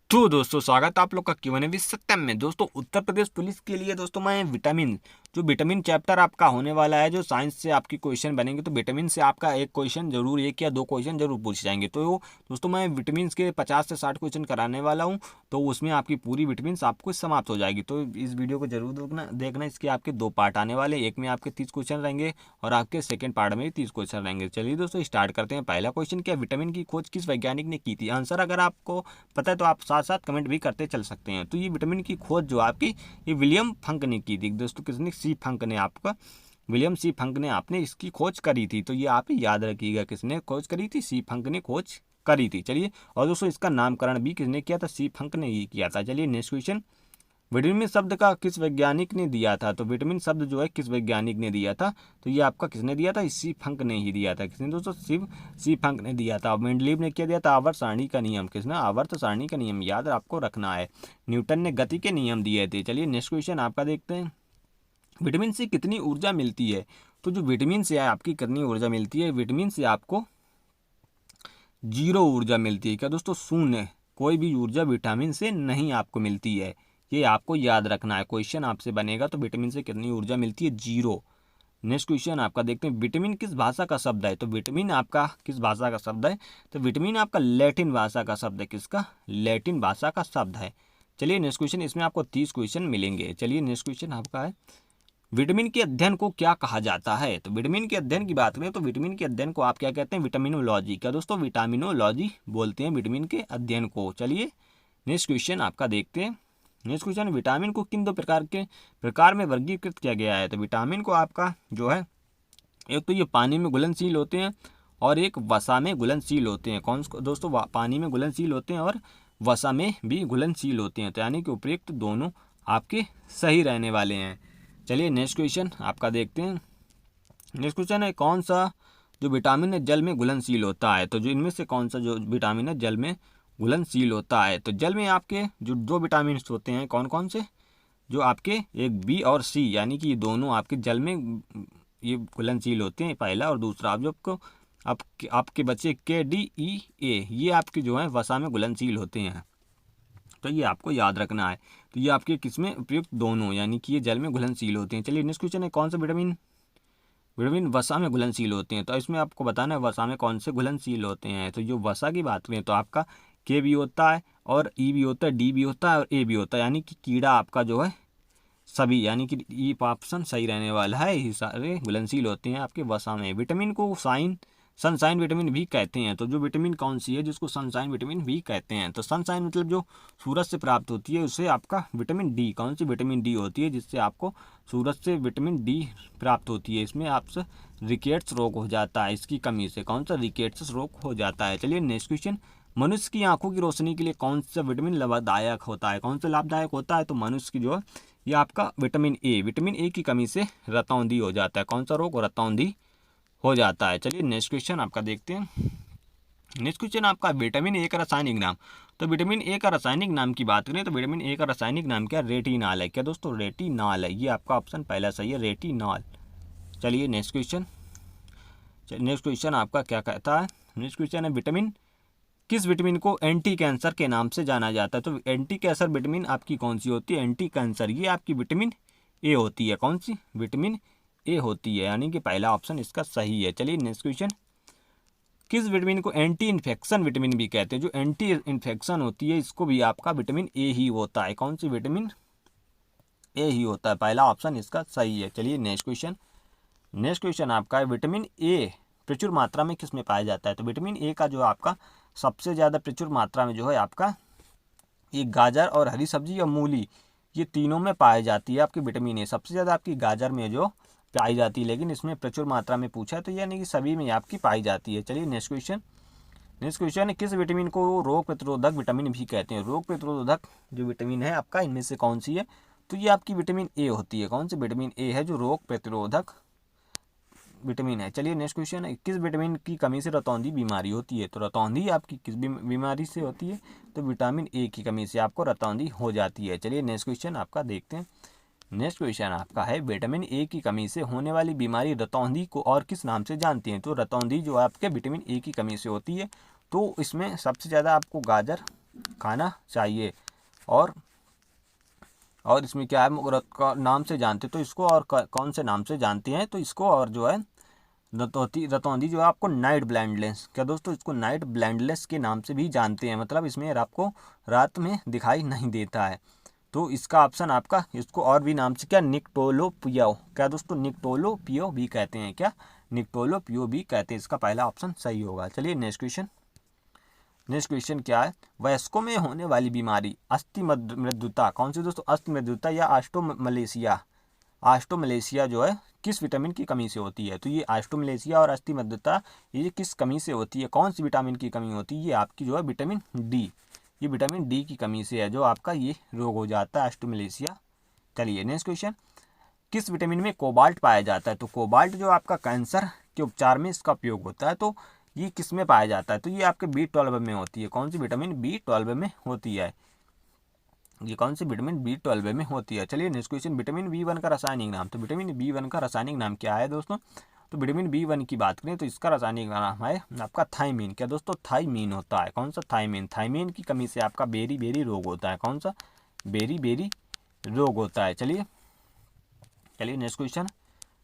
तो दोस्तों स्वागत है आप लोग का Q&A विद सत्यम में। दोस्तों उत्तर प्रदेश पुलिस के लिए दोस्तों मैं विटामिन चैप्टर आपका होने वाला है, जो साइंस से आपकी क्वेश्चन बनेंगे। तो विटामिन से आपका एक क्वेश्चन जरूर, एक या दो क्वेश्चन जरूर पूछे जाएंगे। तो दोस्तों मैं विटामिन के 50 से 60 क्वेश्चन कराने वाला हूं, तो उसमें आपकी पूरी विटामिन आपको समाप्त हो जाएगी। तो इस वीडियो को जरूर देखना। इसके आपके दो पार्ट आने वाले, एक में आपके 30 क्वेश्चन रहेंगे और आपके सेकेंड पार्ट में 30 क्वेश्चन रहेंगे। चलिए दोस्तों स्टार्ट करते हैं। पहला क्वेश्चन, क्या विटामिन की खोज किस वैज्ञानिक ने की थी? आंसर अगर आपको पता है तो आप साथ साथ कमेंट भी करते चल सकते हैं। तो ये विटामिन की खोज जो आपकी, ये विलियम फंक ने की थी दोस्तों। किसने? सी फंक ने, आपका विलियम सी फंक ने आपने इसकी खोज करी थी। तो ये आप याद रखिएगा, किसने खोज करी थी? सी फंक ने खोज करी थी। चलिए, और दोस्तों इसका नामकरण भी किसने किया था? सी फंक ने ही किया था। चलिए नेक्स्ट क्वेश्चन, विटामिन शब्द का किस वैज्ञानिक ने दिया था? तो विटामिन शब्द जो है किस वैज्ञानिक ने दिया था? तो ये आपका किसने दिया था? सी फंक ने ही दिया था। किसने दोस्तों? सी फंक ने दिया था। मेंडलीव ने क्या दिया था? आवर्त सारणी का नियम। किसने? आवर्त सारणी का नियम, याद आपको रखना है। न्यूटन ने गति के नियम दिए थे। चलिए नेक्स्ट क्वेश्चन आपका देखते हैं, विटामिन से कितनी ऊर्जा मिलती है? तो जो विटामिन से आपकी कितनी ऊर्जा मिलती है? विटामिन से आपको 0 ऊर्जा मिलती है। क्या दोस्तों? शून्य, कोई भी ऊर्जा विटामिन से नहीं आपको मिलती है। ये आपको याद रखना है, क्वेश्चन आपसे बनेगा। तो विटामिन से कितनी ऊर्जा मिलती है? 0। नेक्स्ट क्वेश्चन आपका देखते हैं, विटामिन किस भाषा का शब्द है? तो विटामिन आपका किस भाषा का शब्द है? तो विटामिन आपका लैटिन भाषा का शब्द है। किसका? लैटिन भाषा का शब्द है। चलिए नेक्स्ट क्वेश्चन, इसमें आपको 30 क्वेश्चन मिलेंगे। चलिए नेक्स्ट क्वेश्चन आपका है, विटामिन के अध्ययन को क्या कहा जाता है? तो विटामिन के अध्ययन की बात करें तो विटामिन के अध्ययन को आप क्या कहते हैं? विटामिनोलॉजी। क्या दोस्तों? विटामिनोलॉजी बोलते हैं विटामिन के अध्ययन को। चलिए नेक्स्ट क्वेश्चन आपका देखते हैं। नेक्स्ट क्वेश्चन, विटामिन को किन दो प्रकार में वर्गीकृत किया गया है? तो विटामिन को आपका जो है, एक तो ये पानी में घुलनशील होते हैं और एक वसा में घुलनशील होते हैं। कौन दोस्तों? पानी में घुलनशील होते हैं और वसा में भी घुलनशील होते हैं। तो यानी कि उपयुक्त दोनों आपके सही रहने वाले हैं। चलिए नेक्स्ट क्वेश्चन आपका देखते हैं। नेक्स्ट क्वेश्चन है, कौन सा जो विटामिन है जल में घुलनशील होता है? तो जो इनमें से कौन सा जो विटामिन है जल में घुलनशील होता है? तो जल में आपके जो दो विटामिन होते हैं, कौन कौन से? जो आपके एक बी और सी, यानी कि ये दोनों आपके जल में ये घुलनशील होते हैं, पहला। और दूसरा आप जो आपके बच्चे के डी ई ए, ये आपके जो है वसा में घुलनशील होते हैं। तो ये आपको याद रखना है। तो ये आपके किसमें उपयुक्त? दोनों, यानी कि ये जल में घुलनशील होते हैं। चलिए नेक्स्ट क्वेश्चन है, कौन सा विटामिन वसा में घुलनशील होते हैं? तो इसमें आपको बताना है वसा में कौन से घुलनशील होते हैं। तो जो वसा की बात करें तो आपका के भी होता है और ई भी होता है, डी भी होता है और ए भी होता है, यानी कि कीड़ा आपका जो है सभी, यानी कि ई ऑप्शन सही रहने वाला है। ये सारे घुलनशील होते हैं आपके वसा में। विटामिन को सनशाइन विटामिन भी कहते हैं। तो जो विटामिन कौन सी है जिसको सनशाइन विटामिन भी कहते हैं? तो सनशाइन मतलब जो सूरज से प्राप्त होती है, उससे आपका विटामिन डी, कौन सी विटामिन डी होती है जिससे आपको सूरज से विटामिन डी प्राप्त होती है। इसमें आपसे रिकेट्स रोग हो जाता है इसकी कमी से। कौन सा? रिकेट्स रोग हो जाता है। चलिए नेक्स्ट क्वेश्चन, मनुष्य की आंखों की रोशनी के लिए कौन सा विटामिन लाभदायक होता है? कौन सा लाभदायक होता है? तो मनुष्य की जो है ये आपका विटामिन ए की कमी से रतौंधी हो जाता है। कौन सा रोग? रतौंधी हो जाता है। चलिए नेक्स्ट क्वेश्चन आपका देखते हैं। नेक्स्ट क्वेश्चन आपका, विटामिन ए का रासायनिक नाम। तो विटामिन ए का रासायनिक नाम की बात करें तो विटामिन ए का रासायनिक नाम क्या? रेटिनॉल है। क्या दोस्तों? रेटिनॉल है। ये आपका ऑप्शन पहला सही है, रेटिनॉल। चलिए नेक्स्ट क्वेश्चन आपका क्या कहता है? नेक्स्ट क्वेश्चन है, किस विटामिन को एंटी कैंसर के नाम से जाना जाता है? तो एंटी कैंसर विटामिन आपकी कौन सी होती है? एंटी कैंसर, ये आपकी विटामिन ए होती है। कौन सी? विटामिन ए होती है, यानी कि पहला ऑप्शन इसका सही है। चलिए नेक्स्ट क्वेश्चन, किस विटामिन को एंटी इन्फेक्शन विटामिन भी कहते हैं? जो एंटी इन्फेक्शन होती है इसको भी आपका विटामिन ए ही होता है। कौन सी? विटामिन ए ही होता है, पहला ऑप्शन इसका सही है। चलिए नेक्स्ट क्वेश्चन आपका है, विटामिन ए प्रचुर मात्रा में किस में पाया जाता है? तो विटामिन ए का जो आपका सबसे ज़्यादा प्रचुर मात्रा में जो है आपका ये गाजर और हरी सब्जी और मूली, ये तीनों में पाई जाती है। आपकी विटामिन ए सबसे ज़्यादा आपकी गाजर में जो पाई जाती है, लेकिन इसमें प्रचुर मात्रा में पूछा है तो यानी कि सभी में आपकी पाई जाती है। चलिए नेक्स्ट क्वेश्चन है, किस विटामिन को रोग प्रतिरोधक विटामिन भी कहते हैं? रोग प्रतिरोधक जो विटामिन है आपका, इनमें से कौन सी है? तो ये आपकी विटामिन ए होती है। कौन सी? विटामिन ए है जो रोग प्रतिरोधक विटामिन है। चलिए नेक्स्ट क्वेश्चन है, किस विटामिन की कमी से रतौंधी बीमारी होती है? तो रतौंधी आपकी किस बीमारी से होती है? तो विटामिन ए की कमी से आपको रतौंधी हो जाती है। चलिए नेक्स्ट क्वेश्चन आपका देखते हैं। नेक्स्ट क्वेश्चन आपका है, विटामिन ए की कमी से होने वाली बीमारी रतौंधी को और किस नाम से जानते हैं? तो रतौंधी जो आपके विटामिन ए की कमी से होती है, तो इसमें सबसे ज़्यादा आपको गाजर खाना चाहिए। और इसमें क्या है, रत का नाम से जानते तो इसको, और कौन से नाम से जानते हैं तो इसको, और जो है रतौंधी जो है आपको नाइट ब्लाइंडनेस, क्या दोस्तों, इसको नाइट ब्लाइंडनेस के नाम से भी जानते हैं, मतलब इसमें आपको रात में दिखाई नहीं देता है। तो इसका ऑप्शन आपका, इसको और भी नाम से क्या, निक्टोलोपियो, क्या दोस्तों, निक्टोलोपियो भी कहते हैं, क्या, निक्टोलोपियो भी कहते हैं। इसका पहला ऑप्शन सही होगा। चलिए नेक्स्ट क्वेश्चन। नेक्स्ट क्वेश्चन क्या है, वयस्कों में होने वाली बीमारी अस्थि मृदुता, कौन सी दोस्तों, अस्थि मृदुता या ऑस्टोमलेशिया, ऑस्टोमलेशिया जो है किस विटामिन की कमी से होती है। तो ये ऑस्टोमलेशिया और अस्थि मृदुता ये किस कमी से होती है, कौन सी विटामिन की कमी होती है, ये आपकी जो है विटामिन डी, ये विटामिन डी की कमी से है जो आपका ये रोग हो जाता है ऑस्टोमलेशिया। चलिए नेक्स्ट क्वेश्चन, किस विटामिन में कोबाल्ट पाया जाता है। तो कोबाल्ट जो आपका कैंसर के उपचार में इसका उपयोग होता है, तो ये किस में पाया जाता है, तो ये आपके B12 में होती है। कौन सी विटामिन, B12 में होती है, ये कौन सी विटामिन, B12 में होती है। चलिए नेक्स्ट क्वेश्चन, विटामिन B1 का रासायनिक नाम। तो विटामिन B1 का रासायनिक नाम क्या है दोस्तों, तो विटामिन B1 की बात करें तो इसका रासायनिक नाम है आपका थायमीन, क्या दोस्तों, थायमीन होता है। कौन सा, थायमीन, थायमीन की कमी से आपका बेरी बेरी रोग होता है। कौन सा, बेरी बेरी रोग होता है। चलिए next question.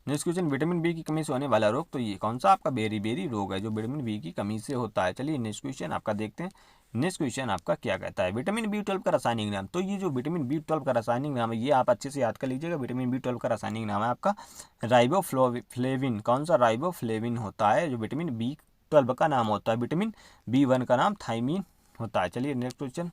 Next question, vitamin B की कमी से होने वाला रोग, तो ये कौन सा आपका बेरी बेरी रोग है जो विटामिन बी की कमी से होता है। चलिए नेक्स्ट क्वेश्चन आपका देखते हैं। नेक्स्ट क्वेश्चन आपका क्या कहता है, विटामिन B12 का रासायनिक नाम। तो ये जो विटामिन B12 का रासायनिक नाम है ये आप अच्छे से याद कर लीजिएगा। विटामिन B12 का रासायनिक नाम है आपका राइबोफ्लेविन। कौन सा, राइबोफ्लेविन होता है जो विटामिन B12 का नाम होता है। विटामिन B1 का नाम थायमीन होता है। चलिए नेक्स्ट क्वेश्चन।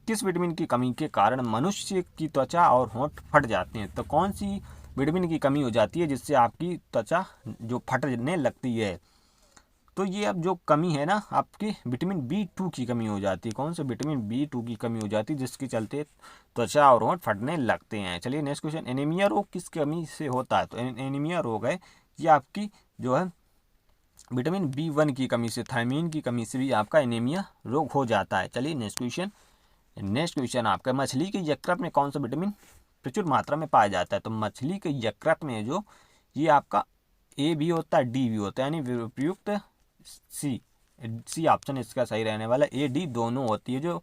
किस विटामिन की कमी के कारण मनुष्य की त्वचा और होंठ फट जाते हैं। तो कौन सी विटामिन की कमी हो जाती है जिससे आपकी त्वचा जो फटने लगती है। तो ये अब जो कमी है ना आपकी विटामिन B2 की कमी हो जाती है। कौन सा, विटामिन B2 की कमी हो जाती है जिसके चलते त्वचा और होंठ फटने लगते हैं। चलिए नेक्स्ट क्वेश्चन, एनीमिया रोग किस कमी से होता है। तो एनीमिया रोग है ये आपकी जो है विटामिन B1 की कमी से, थायमीन की कमी से भी आपका एनीमिया रोग हो जाता है। चलिए नेक्स्ट क्वेश्चन। नेक्स्ट क्वेश्चन आपका, मछली के यकृत में कौन सा विटामिन प्रचुर मात्रा में पाया जाता है। तो मछली के यकृत में जो ये आपका A भी होता है, D भी होता है, यानी उपयुक्त सी ऑप्शन इसका सही रहने वाला, AD दोनों होती है जो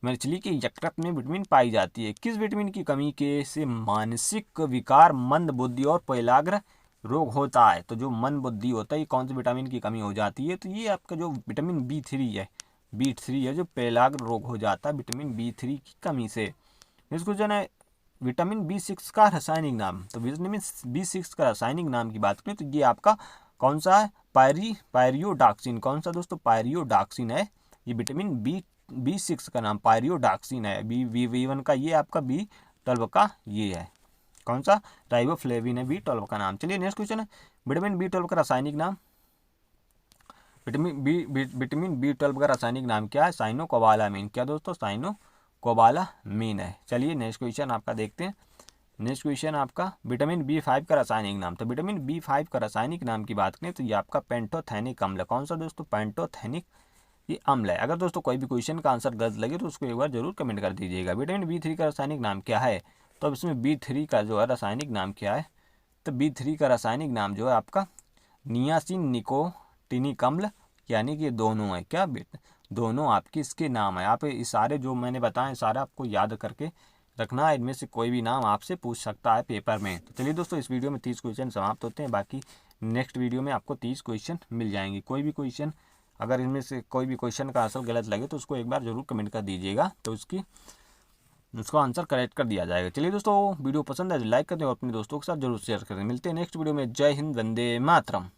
मछली के यकृत में विटामिन पाई जाती है। किस विटामिन की कमी के से मानसिक विकार, मंद बुद्धि और पैलाग्र रोग होता है। तो जो मंद बुद्धि होता है ये कौन सी विटामिन की कमी हो जाती है, तो ये आपका जो विटामिन B3 है जो पैलाग्र रोग हो जाता है विटामिन B3 की कमी से। नेक्स्ट क्वेश्चन है, विटामिन B6 का रासायनिक नाम। तो विटामिन B6 का रासायनिक नाम की बात करें तो ये आपका कौन सा है, पायरियोडॉक्सिन। कौन सा दोस्तों, पायरियोडॉक्सिन है ये विटामिन B6 का नाम, पायरियोडॉक्सिन है। B1 का ये आपका B12 का ये है कौन सा, राइबोफ्लेविन है B12 का नाम। चलिए नेक्स्ट क्वेश्चन है, विटामिन B12 का रासायनिक नाम। विटामिन B12 का रासायनिक नाम क्या है, साइनोकोबालामीन। क्या दोस्तों, साइनोकोबालामीन है। चलिए नेक्स्ट क्वेश्चन आपका देखते हैं। नेक्स्ट क्वेश्चन आपका, विटामिन B5 का रासायनिक नाम। तो विटामिन B5 का रासायनिक नाम की बात करें तो ये आपका पेंटोथेनिक अम्ल। कौन सा दोस्तों, पेंटोथेनिक ये अम्ल है। अगर दोस्तों कोई भी क्वेश्चन का आंसर गलत लगे तो उसको एक बार जरूर कमेंट कर दीजिएगा। विटामिन B3 का रासायनिक नाम क्या है। तो अब इसमें B3 का जो है रासायनिक नाम क्या है, तो B3 का रासायनिक नाम जो है आपका नियासिन निकोटिनिक अम्ल, यानी कि दोनों है, क्या दोनों आपकी इसके नाम है। आप इस सारे जो मैंने बताए सारा आपको याद करके रखना है, इनमें से कोई भी नाम आपसे पूछ सकता है पेपर में। तो चलिए दोस्तों इस वीडियो में 30 क्वेश्चन समाप्त होते हैं, बाकी नेक्स्ट वीडियो में आपको 30 क्वेश्चन मिल जाएंगे। कोई भी क्वेश्चन अगर इनमें से कोई भी क्वेश्चन का आंसर गलत लगे तो उसको एक बार जरूर कमेंट कर दीजिएगा, तो उसको आंसर करेक्ट कर दिया जाएगा। चलिए दोस्तों वीडियो पसंद है तो लाइक कर दें और अपने दोस्तों के साथ जरूर शेयर करें। मिलते हैं नेक्स्ट वीडियो में। जय हिंद, वंदे मातरम।